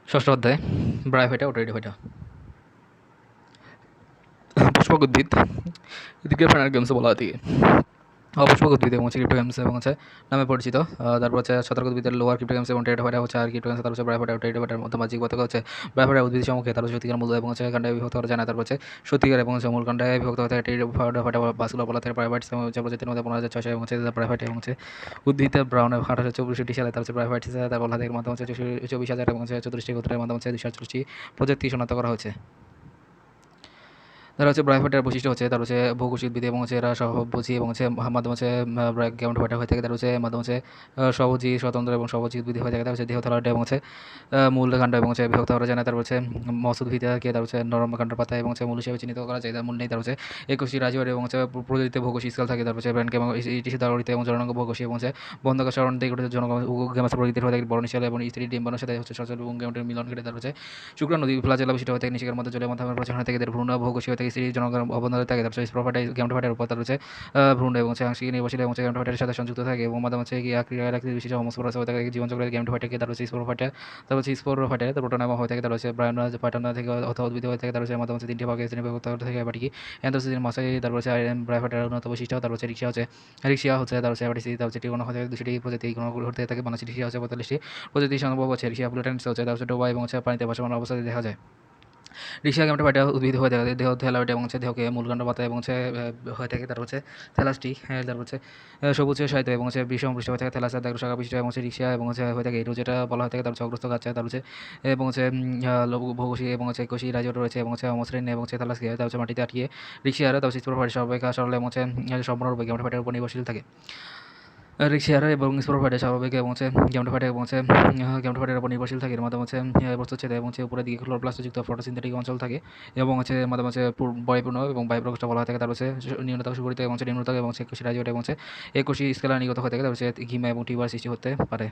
ষষ্ঠ অধ্যায় ব্রায়োফাইটা ও টেরিডোফাইটা। পুষ্পক উদ্ভিদ এদিকে ফ্যানার গেমসও বলা হয় থাকে। অপুষ্পক উদ্ভিদ এবং ক্রিপ্টোগ্যামস এবং নামে পরিচিত। তারপর সতর্ক উদ্ভিদের লোয়ার ক্রিপ্টোগ্যামস এবং টেরিডোফাইটা আর ক্রিপ্টোগ্যামস, তারপর ব্রায়োফাইটা ও টেরিডোফাইটার মধ্যে বাহ্যিক পার্থক্য ব্রায়োফাইটা উদ্ভিদ সম্মুখে তার সত্যিকার মূল এবং কাণ্ডায় বিভক্ত করা যায় না। তারপর সত্যিকার এবং মূল কাণ্ডায় বিভক্ত হয়ে থাকে। টেরিডোফাইটা ভাস্কুলার বলা থাকে। ব্রায়োফাইটস প্রজাতির মধ্যে 15,600 এবং ব্রায়োফাইটা এবং উদ্ভিদ ব্রাউন 1864 সালে, তারপর ব্রায়োফাইটস তার বলা থাকে মাধ্যমে 24,000 এবং 34টি গোত্রের মাধ্যমে 248টি প্রজাতি শনাক্ত করা হয়েছে। তারা ব্রায়োফাইটার বৈশিষ্ট্য তার বহুকোষী উদ্ভিদ এবং এরা সহভোজী এবং মাধ্যমে গ্যামেটোফাইটা হয়ে থাকে। তার মাধ্যমে সহভোজী, স্বতন্ত্র এবং সহভোজী উদ্ভিদ হয়ে থাকে। তার দেহ থলাট এবং মূল কাণ্ড এবং বিভক্ত করা যায় না। তার মৎস্যউদ্ভিদকে তার নরম কাণ্ড পাতা এবং মূল হিসেবে চিহ্নিত করা যায়। তার মূল নেই। তার একুশটি রাজীয় এবং প্রজাতিতে বহুকোষী স্কেল থাকে। তারপর ব্র্যান্ড এবং টিস্যু দাড়িতে এবং জননাঙ্গ বহুকোষী এবং বন্ধক শরণ দিকে জনক গ্যামাস প্রকৃতির হয়ে থাকে। বর্ণশীল এবং স্ত্রী ডিম্বাণুর সাথে সচল এবং গ্যামেটের মিলন ঘটে। তার শুক্র নদী ফ্লাজেলা বিশিষ্ট হয়ে থাকে। নিষেকের মধ্যে জলের মাধ্যমে প্রচার হয়ে থাকে। ভ্রূণ বহুকোষী হয়ে থাকে। স্ত্রী জনক অবদান থাকে। তার স্পোরোফাইটা গ্যামেটোফাইটার উপর তার ভ্রূণ এবং আংশিক নির্ভরশীল এবং গ্যামেটোফাইটার সাথে সংযুক্ত থাকে এবং মাঝে ক্রিয়াকৃতি বিশিষ্ট হোমোস্পোরাস হয়ে থাকে। জীবনচক্রের গ্যামেটোফাইটাকে তার স্পোরোফাইটা, তারপর স্পোরোফাইটা প্রোটোনামা হয়ে থাকে। তার পাইটোনা থেকে অথবা উদ্ভিদ হয়ে থাকে। তার মাধ্যমে তিনটি ভাগে শ্রেণীবিভক্ত থেকে বাটিকি অ্যান্থোসিসিন মাসাই। তারপর ব্রায়োফাইটার উন্নত বৈশিষ্ট্য। তারপর রিক্সিয়া তার অ্যাবাটিসি, তারপর টিগোনা হয়ে থাকে। 200টি প্রজাতি ঘটে থাকে। বাংলাদেশি রিক্সিয়া 45টি প্রজাতি সম্ভব রিক্সিয়া প্লুটেন্স তারপর ডোবা এবং পানিতে ভাসমান অবস্থায় দেখা যায়। রিক্সা গ্যামেটোফাইটা উদ্ভিদ হয়ে থাকে। দেহ থ্যালাইড এবং দেহকে মূলকাণ্ড পাতা এবং হয়ে থাকে। তার থ্যালাসটি, তারপর সবুজ সাহিত্য এবং বিষম পৃষ্ঠ হয়ে থাকে। থ্যালাসের দাগ শাখা পৃষ্ঠ এবং রিক্সা এবং হয়ে থাকে এটু যেটা বলা হয়ে থাকে। তার অগ্রস্ত গাছ, তার এবং বহুকোষী এবং কোষী রাজীয় রয়েছে এবং মসৃণ এবং থ্যালাসকে তার মাটিতে আটকিয়ে রিক্সিয়ার তার স্পোরোফাইট স্বাভাবিক সরল এবং সম্পূর্ণরূপে গ্যামেটোফাইটের উপর নির্ভরশীল থাকে। রিক্সিয়ারা এবং স্পোরোফাইটা স্বাভাবিক এবং গ্যামেটোফাইটা এবং গ্যামেটোফাইটের উপর নির্ভরশীল থাকে। এর মাধ্যমে প্রস্তুচ্ছেদ এবং উপরের দিকে ক্লোরোপ্লাস্টযুক্ত ফটোসিনথেটিক অঞ্চল থাকে এবং মাঝে পরিপূর্ণ এবং বায়ুপ্রকোষ্ঠ বলা হয়ে থাকে। তার নিম্নতা সুগঠিত এবং নিম্নতা এবং একুশি রাজীয় এবং একুশি স্কেলার নিগত হয়ে থাকে। তার ঘিমা এবং টিউবার সৃষ্টি হতে পারে।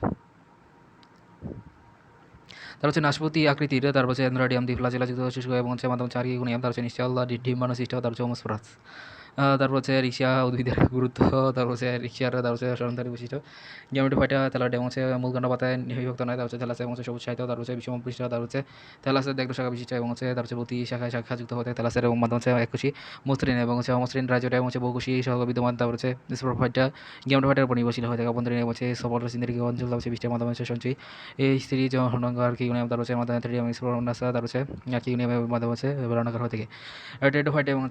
তার নাশপাতি আকৃতির, তার এন্ড্রাডিয়াম দ্বিফ্লাজেলাযুক্ত শুষ্ক এবং মাধ্যমে আর্কিগোনিয়াম, তার নিশ্চল ডিম্বাণু সৃষ্ট, তার হোমোস্পোরাস। তারপর রিক্সিয়া উদ্ভিদের গুরুত্ব, তারপর রিক্সিয়ার সরঞ্জারি বৈশিষ্ট্য। গ্যামেটোফাইটা থ্যালাইড এবং মূলকাণ্ড পাতায় বিভক্ত নয়। তার থ্যালাস এবং সবুজ সাহিত্য, তার বিষম পৃষ্ঠ, তার থ্যালাসের দেখল শাখা বিশিষ্ট এবং তার প্রতি শাখায় শাখাযুক্ত হতে থ্যালাসের এবং মাধ্যমে একুশি মসৃণ এবং অমসৃণ রাজ্যটা এবং বহুকোষী সহ বিদ্যমান। তারপর স্পোরোফাইটা গ্যামেটোফাইটার উপর নির্ভরশীল হয়ে থাকে। অভ্যন্তরীণ এবং ফটোসিনথেটিক অঞ্চল, তার বৃষ্টির মাধ্যমে সঞ্চয়ী এই স্ত্রী জননাঙ্গ আর্কিগোনিয়াম, তার মাধ্যমে থ্যালিয়াম স্পোরোনাসা, তার আর্কিগোনিয়ামের মাধ্যমে বেলনাকার হয়ে থাকে। টেরিডোফাইটা এবং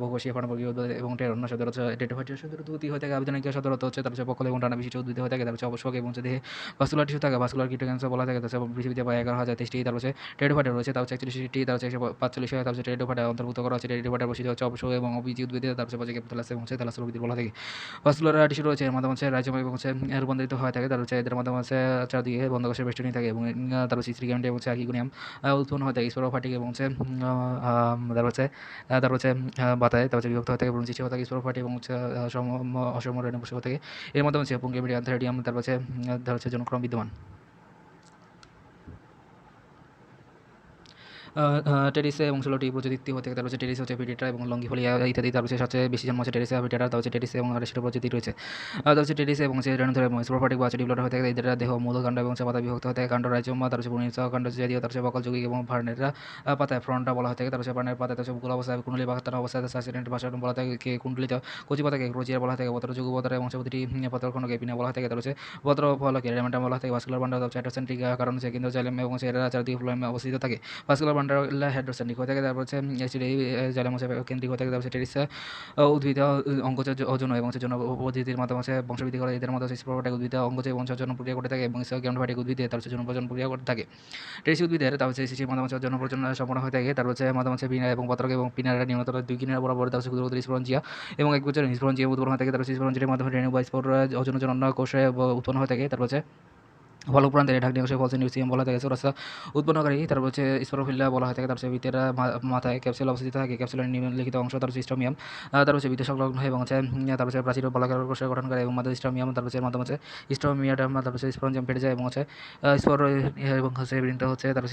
বহুকোষী ফার্ণবর্গীয় উদ্ভিদ এবং টেরোনা সদর টেরিডোফাইটের সদর উদ্ভিদ হয়ে থাকে। আবেদনিক সদর হচ্ছে তার পকল এবং ডানা বিশিষ্ট উদ্ভিদ হয়ে থাকে। তার অবশ্যক এবং দেহে ভাস্কুলার টিস্যু থাকে। ভাস্কুলার কিটোক্যান্সার বলা থাকে। তার পৃথিবীতে প্রায় 11,023টি তার টেরিডোফাইটা রয়েছে। তার 41টি, তার 145 তার টেরিডোফাইটা অন্তর্ভুক্ত করা হচ্ছে। টেরিডোফাইটার বৈশিষ্ট্য হচ্ছে অবশ্যক এবং অবিজি উদ্ভিদে তার থ্যালাস এবং থ্যালাস উদ্ভিদ বলা থাকে। ভাস্কুলার টিস্যু রয়েছে। এর মাধ্যমে রাইজোম এবং রূপান্তরিত হয়ে থাকে। তার এদের মাধ্যমে চারদিকে বন্ধকোষের বেষ্টনী থাকে এবং তার স্ত্রী গ্যামেট এবং আর্কিগোনিয়াম উৎপন্ন হয়ে থাকে। স্পোরোফাইটিক এবং তার বাতায় তার বিভক্ত হয়ে থাকে। ব্রণ সৃষ্টি হয়ে থাকে স্পোরোফাইট এবং অসম রেণুকোষ হয়ে থাকে। এর মাধ্যমে পুংগেমিডিয়াম, থ্যালাইডিয়াম তার জনক্রম বিদ্যমান। টেরিসে এবং 16টি প্রজাতি হতে থাকে। তার টেরিস ভিডিটা এবং লঙ্গিফোলিয়া ইত্যাদি। তার সবচেয়ে বেশি জন্ম টেরিসা ভিডিটা, তার টেরিস এবং 28টি প্রজাতি রয়েছে। তার টেরিস এবং রেণুধর এবং স্পোরোফাইটিক বা ডিপ্লয়েড হয়ে থাকে। এদের দেহ মূল কাণ্ড এবং পাতা বিভক্ত হয়ে থাকে। কাণ্ড রাইজোম, তার পুনির কাণ্ড জাতীয়, তার বকল যৌগিক এবং ভার্নেরা পাতায় ফ্রন্টা বলা হয়ে থাকে। তার পার্নের পাতায় মুকুল অবস্থায় কুণ্ডলী বাগাতার অবস্থায় সাসিডেন্ট ভাষা বলা থাকে। কুণ্ডলিত কচি পাতাকে রোজিয়া বলা থাকে। পত্র যুগ পত্র এবং প্রতিটি পত্রখণ্ডকে পিনা বলা হয়ে থাকে। তার পত্র ফলকে রেমেন্টাম বলা থাকে। ভাস্কুলার বান্ডার হাইড্রোসেন্ট্রিক কারণ কেন্দ্র জাইলেম এবং এরা চারদিকে ফ্লোয়েমে অবস্থিত থাকে। ভাস্কুলার বান্ডার হাইড্রোসেন্ট্রিক হয়ে থাকে। তারপর জাইলেম কেন্দ্রিক হয়ে থাকে। তারপর টেরিসা উদ্ভিদ অঙ্গজ ওজন এবং জন্য পদ্ধতির মাধ্যমে বংশবৃদ্ধি করে। এদের মধ্যে স্পোরোফাইটিক উদ্ভিদ অঙ্গজ এবং জন্য প্রক্রিয়া করে থাকে এবং গ্যামেটোফাইটিক উদ্ভিদে তার জন্য প্রজনন প্রক্রিয়া করে থাকে। টেরিস উদ্ভিদের তার শিশুর মাধ্যমে জন্য প্রজনন সম্পন্ন হয়ে থাকে। তার মাধ্যমে বিনা এবং পত্রক এবং পিনারা নিম্নতর 2 কিনারা বরাবর তার ক্ষুদ্র স্পরঞ্জিয়া এবং এক বছর স্পরঞ্জিয়া উৎপন্ন হয়ে থাকে। তার স্পরঞ্জিয়ার মাধ্যমে রেণু বা স্পোর ওজন অন্য কোষে উৎপন্ন হয়ে থাকে। তারপর ফলক প্রান্তের ঢাকনি অংশে ফলসেন নিউসিয়াম বলা থাকে। রাস্তা উৎপন্নকারী তারপর স্পোরোফিল্লা বলা হয়ে থাকে। তার ভিতরে মাথায় ক্যাপসুল অবস্থিত থাকে। ক্যাপসুলের নিম্নলিখিত অংশ তার স্ট্রোমিয়াম, তার ভিতরে সংলগ্ন এবং তার প্রাচীর বলাকার কোষের গঠন করে এবং মাধ্যমে স্ট্রোমিয়াম, তার মাধ্যমে স্ট্রোমিয়াটাম, তার স্পরঞ্জিয়াম ফেটে যায় এবং স্পোর এবং বৃন্ত তার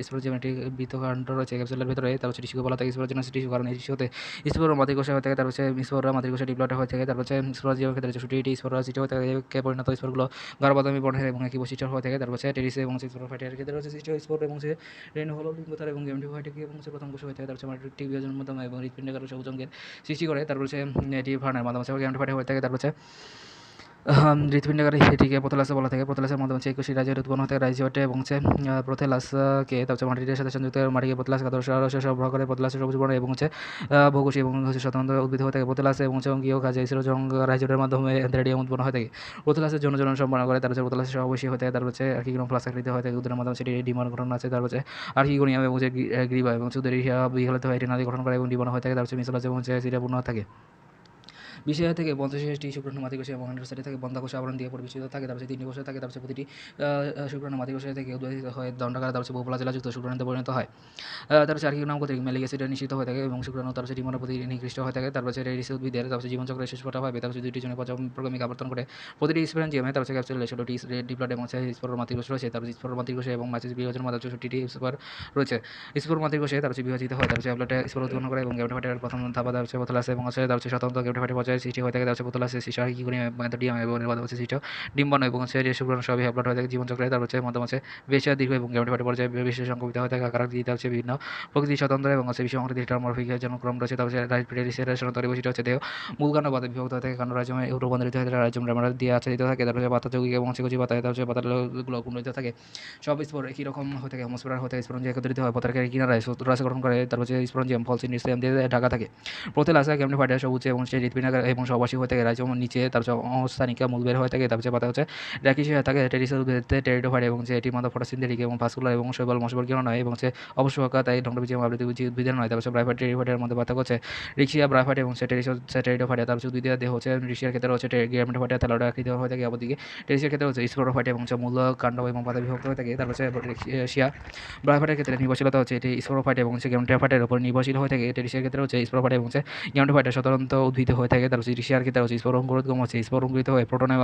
স্পোরজিয়াম একটি বৃত্তকাণ্ড রয়েছে ক্যাপসুলের ভিতরে। তার টিস্যুকে বলা থাকে স্পোরজিনাস টিস্যু, কারণ এই টিস্যুতে স্পোর মাতৃকোষে হয়ে থাকে। তার স্পোর মাতৃকোষে ডিপ্লয়েড হয়ে থাকে। তারপর স্পোরজিয়াম ক্ষেত্রে 64টি স্পোর সৃষ্টি হয়ে থাকে। পরিণত স্পোরগুলো গাঢ় বাদামি বর্ণের এবং একই বৈশিষ্ট্য হয়ে থাকে। তারপর হচ্ছে টেরিস এবং স্পোরোফাইটের ক্ষেত্রে রয়েছে সৃষ্টি হয় স্পোর এবং রেণু হলো লিঙ্গোত্তর এবং গেমেটোফাইট থেকে এবং প্রথম কোষ হয়ে থাকে। তারপর মাইটোটিক বিভাজনের মাধ্যমে এবং হৃৎপিণ্ডের সবুজ অঙ্গের সৃষ্টি করে। তারপর হচ্ছে এটি ভার্নের মাধ্যমে গেমেটোফাইট হয়ে থাকে। তারপর হচ্ছে হৃৎপিণ্ডকারী এটিকে প্রোথেলাসে বলা থাকে। প্রোথেলাসের মাধ্যমে হচ্ছে একুশটি রাইজোট উৎপন্ন হতে রাইজোটে এবং হচ্ছে প্রোথেলাসকে তারপর মাটির সাথে সংযুক্ত মাটিকে প্রোথেলাস খাদ্য সরবরাহ করে। প্রোথেলাসের সবুজ বর্ণ এবং হচ্ছে বহুকোষী এবং হচ্ছে স্বতন্ত্র উদ্ভিদ হয়ে থাকে। প্রোথেলাসে এবং হচ্ছে অঙ্গীয় কাজে ইসরোজং রাইজোটের মাধ্যমে রেডিয়াম উৎপন্ন হয়ে থাকে। প্রোথেলাসের জন্য সম্পন্ন করে। তারপর হচ্ছে প্রোথেলাসের সহবয়সী হয়ে থাকে। তারপর হচ্ছে আর্কিগোনাম ফ্লাস্ক আকৃতি হয়ে থাকে। উদ্ভিদের মাধ্যমে সেটি ডিম্বাণু গঠন আছে। তারপর হচ্ছে আর্কিগোনিয়াম এবং গ্রীবা এবং উদ্ভিদের বিহলিত হয় এটি নালী গঠন করে এবং ডিম্বাণু হয়ে থাকে। তারপর হচ্ছে মিসেলাস এবং সিরাপূর্ণ থাকে। 20,000 থেকে 50,000টি শুক্রাণু মাতৃকোষে এবং অ্যান্ড্রোসাইটে থাকে। বন্ধাকোষ আবরণ দিয়ে পরিবেষ্টিত থাকে। তারপর 3টি কোষে থাকে। তারপর প্রতিটি শুক্রাণু মাতৃকোষে থেকে উৎপাদিত হয়ে দণ্ডাকার তারপর বহুফ্লাজেলাযুক্ত শুক্রাণুতে পরিণত হয়। তারপর আর্কিগোনাম কর্তৃক ম্যালিক অ্যাসিডে নিঃসৃত হয়ে থাকে এবং শুক্রাণু তারপর ডিম্বাণু প্রতি নিকৃষ্ট হয়ে থাকে। তারপর রেডিস উদ্ভিদের তারপর জীবনচক্রের শেষ পর্যায়ে তারপর 2টি জনের পর্যায়ক্রমিক আবর্তন করে প্রতিটি স্পোরেঞ্জিয়ামে তারপর ক্যাপসুলে 16টি ডিপ্লয়েড এবং স্পোর মাতৃকোষ রয়েছে। তারপর স্পোর মাতৃকোষে এবং মাতৃ বিভাজনের মাধ্যমে 64টি স্পোর রয়েছে। স্পোর মাতৃকোষে তারপর বিভাজিত হয়। তারপর অ্যাপ্লয়েড স্পোর উৎপন্ন করে এবং গেমেটোফাইটের প্রথম ধাপ তারপর প্রোথেলাস এবং তারপর স্বতন্ত্র গেমেটোফাইটের পর্যায়ে সৃষ্টি হয়ে থাকে। তারপর প্রোথেলাসে সৃষ্টি হয় মেথোডিয়াম এবং এর মাধ্যমে সৃষ্ট ডিম্বাণু এবং শুক্রাণু সবই হ্যাপ্লয়েড হয়ে থাকে জীবনচক্রে। তারপর মাধ্যমে বেশির দীর্ঘ এবং গেমেটোফাইটের পর্যায়ে বেশি সংকুচিত হয়ে থাকে। আকার দিতে হচ্ছে বিভিন্ন প্রকৃতি স্বতন্ত্র এবং বিশেষ সংকৃতির টার্মোরফিক জনক্রম রয়েছে। তারপর টেরিসের সাধারণত বৈশিষ্ট্য হচ্ছে দেহ মূল কাণ্ড পাতা বিভক্ত হয়ে থাকে। কাণ্ড রাজ্যমে রূপান্তরিত হয়ে থাকে। রাজ্যম রেমারা দিয়ে আচ্ছাদিত থাকে। তারপর পাতা যৌগিক এবং কচি পাতায় তারপর পাতাগুলো কুণ্ঠিত থাকে। সব স্পোর একই রকম হয়ে থাকে। হোমোস্পোরার হয়ে থাকে। স্পোরেঞ্জিয়া একত্রিত হয় পতাকার কিনারায় রাশি গঠন করে। তারপর স্পোরেঞ্জিয়াম ফলস নিউক্লিয়াম দিয়ে ঢাকা থাকে। প্রোথেলাসে গেমেটোফাইট সবুজ এবং হৃৎপিণ্ডকার এবং সহবাসী হয়ে থাকে। রাজ্যম নিচে তারপর অবস্থানিকা মূল বের হয়ে থাকে। তারপর পাতা হচ্ছে র্যাকিশ হয়ে থাকে। টেরিসের উদ্ভিদে টেরিডোফাইট এবং এটির মাধ্যমে ফটোসিনথেটিক এবং ভাস্কুলার এবং শৈবাল মশবর্গীয় নয় এবং অবশ্যক তাই ধ্বংসবীজ এবং আবৃত উদ্ভিদের নয়। তারপর ব্রাইফাইট টেরিফাইটের মধ্যে পার্থক্য হচ্ছে রিক্সিয়া ব্রাইফাইট এবং টেরিডোফাইট। তারপর উদ্ভিদের দেহ হচ্ছে রিক্সিয়ার ক্ষেত্রে হচ্ছে গেমেটোফাইট থ্যালাডা আকৃতি হয়ে থাকে। অপরদিকে টেরিসের ক্ষেত্রে হচ্ছে স্পোরোফাইট এবং মূল কাণ্ড এবং পাতা বিভক্ত হয়ে থাকে। তারপর রিক্সিয়া ব্রাইফাইটের ক্ষেত্রে নির্ভরশীলতা হচ্ছে এটি স্পোরোফাইট এবং গেমেটোফাইটের উপর নির্ভরশীল হয়ে থাকে। টেরিসের ক্ষেত্রে হচ্ছে স্পোরোফাইট এবং গেমেটোফাইটের সাধারণত উদ্ভিদ হয়ে থাকে। তারপর রিক্সিয়ার ক্ষেত্রে হচ্ছে স্পোর অঙ্কুরোদ্গম হচ্ছে স্পোর অঙ্কুরিত হয়ে প্রোটনে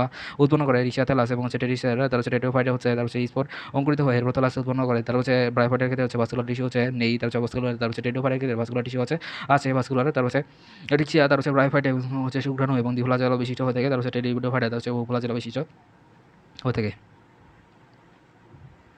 উৎপন্ন করে রিক্সিয়া থ্যালাস এবং টেরিসের তারপর টেরিডোফাইট হচ্ছে তারপর স্পোর অঙ্কুরিত হয়ে প্রোথেলাস উৎপন্ন করে। তারপর ব্রাইফাইটের ক্ষেত্রে হচ্ছে ভাস্কুলার টিস্যু হচ্ছে নেই। তারপর ভাস্কুলার তারপর টেরিডোফাইটের ক্ষেত্রে ভাস্কুলার টিস্যু আছে ভাস্কুলার। তারপর রিক্সিয়া তারপর ব্রাইফাইট হচ্ছে শুক্রাণু এবং দ্বিফ্লাজেলা বিশিষ্ট হয়ে থাকে। তারপর টেরিডোফাইট হচ্ছে বহুফ্লাজেলা বিশিষ্ট হয়ে থাকে।